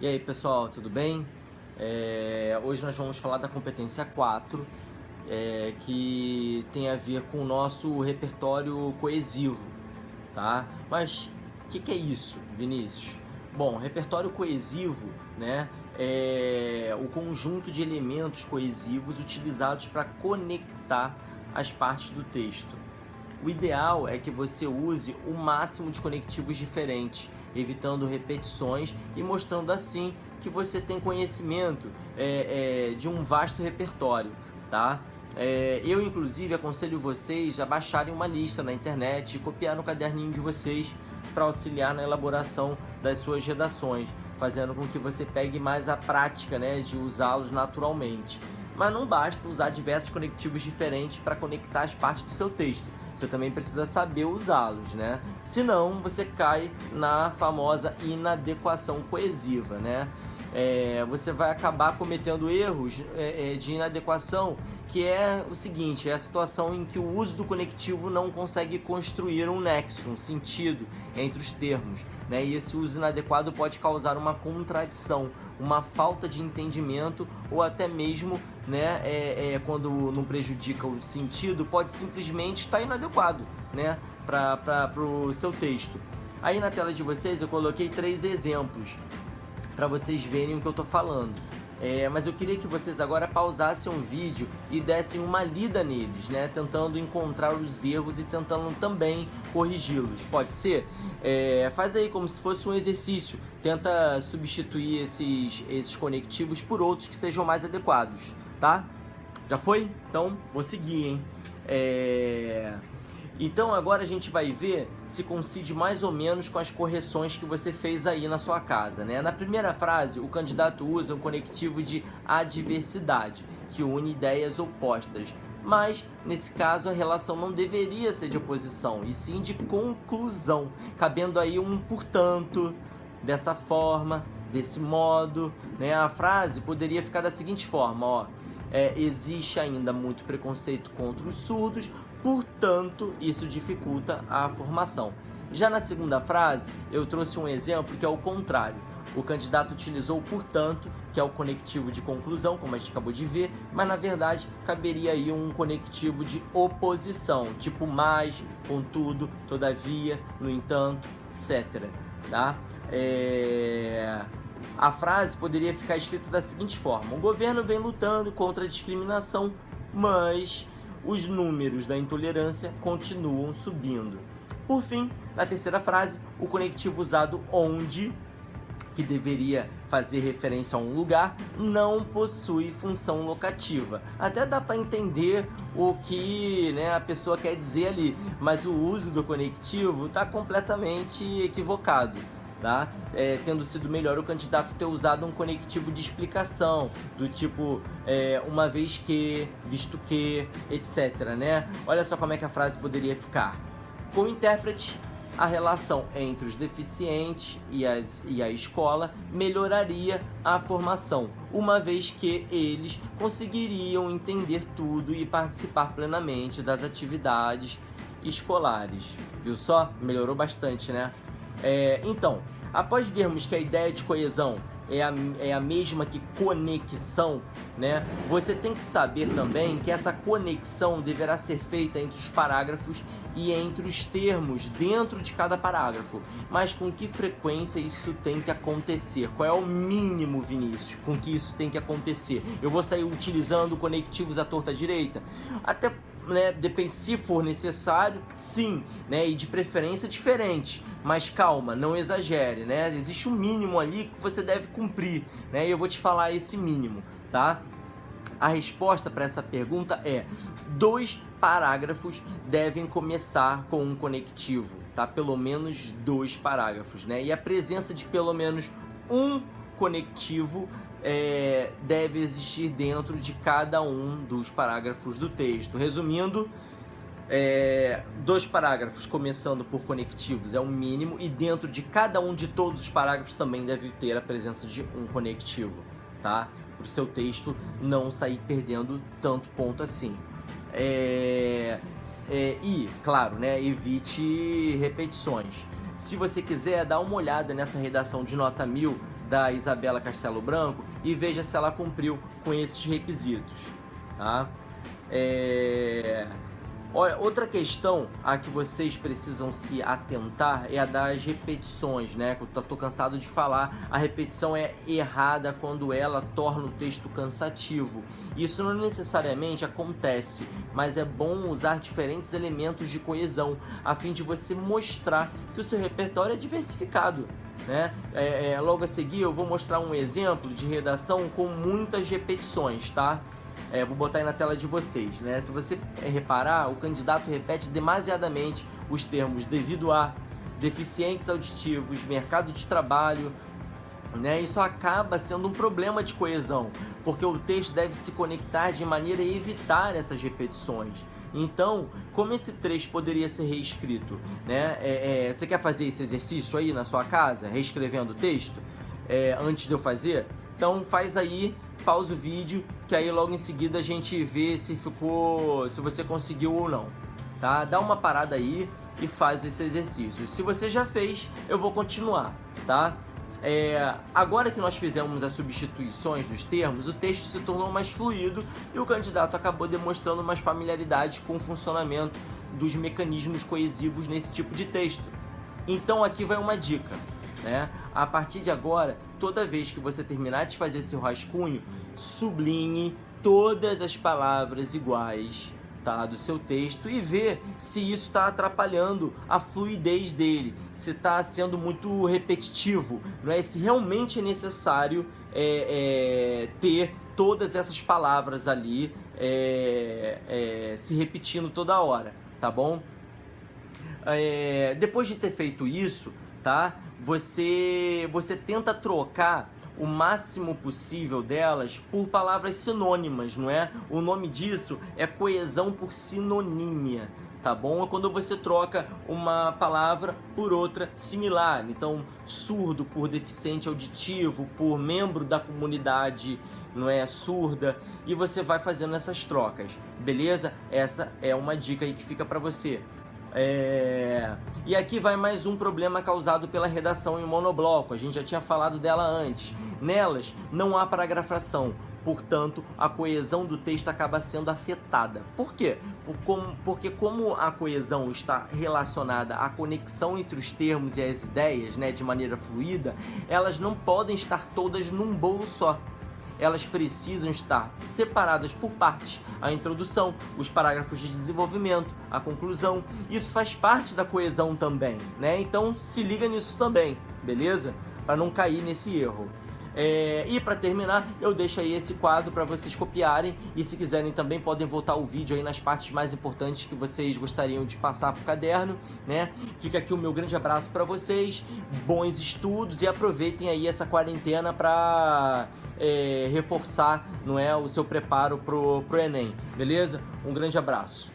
aí pessoal, tudo bem? Hoje nós vamos falar da competência 4, que tem a ver com o nosso repertório coesivo, tá? Mas o que é isso, Vinícius? Bom, repertório coesivo, né, é o conjunto de elementos coesivos utilizados para conectar as partes do texto. O ideal é que você use o máximo de conectivos diferentes, evitando repetições e mostrando assim que você tem conhecimento de um vasto repertório, tá? Eu, inclusive, aconselho vocês a baixarem uma lista na internet e copiar no caderninho de vocês para auxiliar na elaboração das suas redações, fazendo com que você pegue mais a prática, né, de usá-los naturalmente. Mas não basta usar diversos conectivos diferentes para conectar as partes do seu texto. Você também precisa saber usá-los, né? Senão você cai na famosa inadequação coesiva, né? Você vai acabar cometendo erros de inadequação, que é o seguinte: é a situação em que o uso do conectivo não consegue construir um nexo, um sentido entre os termos, né? E esse uso inadequado pode causar uma contradição, uma falta de entendimento, ou até mesmo, né, quando não prejudica o sentido, pode simplesmente estar inadequado, né, para o seu texto. Aí na tela de vocês eu coloquei 3 exemplos para vocês verem o que eu estou falando. Mas eu queria que vocês agora pausassem o vídeo e dessem uma lida neles, né? Tentando encontrar os erros e tentando também corrigi-los. Pode ser? Faz aí como se fosse um exercício. Tenta substituir esses conectivos por outros que sejam mais adequados, tá? Já foi? Então, vou seguir, hein? Então agora a gente vai ver se coincide mais ou menos com as correções que você fez aí na sua casa, né? Na primeira frase, o candidato usa um conectivo de adversidade, que une ideias opostas. Mas, nesse caso, a relação não deveria ser de oposição, e sim de conclusão, cabendo aí um portanto, dessa forma, desse modo, né? A frase poderia ficar da seguinte forma, ó: existe ainda muito preconceito contra os surdos, portanto, isso dificulta a formação. Já na segunda frase, eu trouxe um exemplo que é o contrário. O candidato utilizou o portanto, que é o conectivo de conclusão, como a gente acabou de ver, mas na verdade caberia aí um conectivo de oposição, tipo mais, contudo, todavia, no entanto, etc. Tá? A frase poderia ficar escrita da seguinte forma: o governo vem lutando contra a discriminação, mas os números da intolerância continuam subindo. Por fim, na terceira frase, o conectivo usado onde, que deveria fazer referência a um lugar, não possui função locativa. Até dá para entender o que, né, a pessoa quer dizer ali, mas o uso do conectivo está completamente equivocado. Tá? Tendo sido melhor o candidato ter usado um conectivo de explicação, do tipo uma vez que, visto que, etc, né? Olha só como é que a frase poderia ficar. Com o intérprete, a relação entre os deficientes e a escola melhoraria a formação, uma vez que eles conseguiriam entender tudo e participar plenamente das atividades escolares. Viu só? Melhorou bastante, né? Então, após vermos que a ideia de coesão é a mesma que conexão, né? Você tem que saber também que essa conexão deverá ser feita entre os parágrafos e entre os termos dentro de cada parágrafo. Mas com que frequência isso tem que acontecer? Qual é o mínimo, Vinícius, com que isso tem que acontecer? Eu vou sair utilizando conectivos à torta direita? Até, né, depende, se for necessário, sim, né, e de preferência diferente, mas calma, não exagere, né? Existe um mínimo ali que você deve cumprir, né? E eu vou te falar esse mínimo, tá? A resposta para essa pergunta é: 2 parágrafos devem começar com um conectivo, tá? Pelo menos 2 parágrafos, né? E a presença de pelo menos um conectivo deve existir dentro de cada um dos parágrafos do texto. Resumindo, 2 parágrafos começando por conectivos é o mínimo, e dentro de cada um de todos os parágrafos também deve ter a presença de um conectivo, tá? Para o seu texto não sair perdendo tanto ponto assim. E, claro, né, evite repetições. Se você quiser dar uma olhada nessa redação de nota 1000 da Isabela Castelo Branco e veja se ela cumpriu com esses requisitos, tá? Olha, outra questão a que vocês precisam se atentar é a das repetições, né? Que eu tô cansado de falar, a repetição é errada quando ela torna o texto cansativo. Isso não necessariamente acontece, mas é bom usar diferentes elementos de coesão, a fim de você mostrar que o seu repertório é diversificado, né? Logo a seguir eu vou mostrar um exemplo de redação com muitas repetições, tá? Vou botar aí na tela de vocês, né? Se você reparar, o candidato repete demasiadamente os termos devido a, deficientes auditivos, mercado de trabalho, né? Isso acaba sendo um problema de coesão, porque o texto deve se conectar de maneira a evitar essas repetições. Então, como esse trecho poderia ser reescrito, né? Você quer fazer esse exercício aí na sua casa, reescrevendo o texto, antes de eu fazer? Então faz aí, pausa o vídeo, que aí logo em seguida a gente vê se você conseguiu ou não, tá? Dá uma parada aí e faz esse exercício. Se você já fez, eu vou continuar, tá? Agora que nós fizemos as substituições dos termos, o texto se tornou mais fluido e o candidato acabou demonstrando mais familiaridade com o funcionamento dos mecanismos coesivos nesse tipo de texto. Então aqui vai uma dica, né? A partir de agora, toda vez que você terminar de fazer seu rascunho, sublinhe todas as palavras iguais, tá, do seu texto e vê se isso está atrapalhando a fluidez dele, se está sendo muito repetitivo, não é? Se realmente é necessário ter todas essas palavras ali se repetindo toda hora, tá bom? Depois de ter feito isso, tá? Você tenta trocar o máximo possível delas por palavras sinônimas, não é? O nome disso é coesão por sinonímia, tá bom? É quando você troca uma palavra por outra similar. Então, surdo por deficiente auditivo, por membro da comunidade, não é, surda, e você vai fazendo essas trocas, beleza? Essa é uma dica aí que fica para você. E aqui vai mais um problema causado pela redação em monobloco. A gente já tinha falado dela antes. Nelas não há paragrafação, portanto a coesão do texto acaba sendo afetada. Por quê? Porque como a coesão está relacionada à conexão entre os termos e as ideias, né, de maneira fluida, elas não podem estar todas num bolo só. Elas precisam estar separadas por partes, a introdução, os parágrafos de desenvolvimento, a conclusão. Isso faz parte da coesão também, né? Então se liga nisso também, beleza? Para não cair nesse erro. E para terminar, eu deixo aí esse quadro para vocês copiarem, e se quiserem também podem voltar o vídeo aí nas partes mais importantes que vocês gostariam de passar para o caderno, né? Fica aqui o meu grande abraço para vocês, bons estudos e aproveitem aí essa quarentena para reforçar, não é, o seu preparo pro Enem, beleza? Um grande abraço.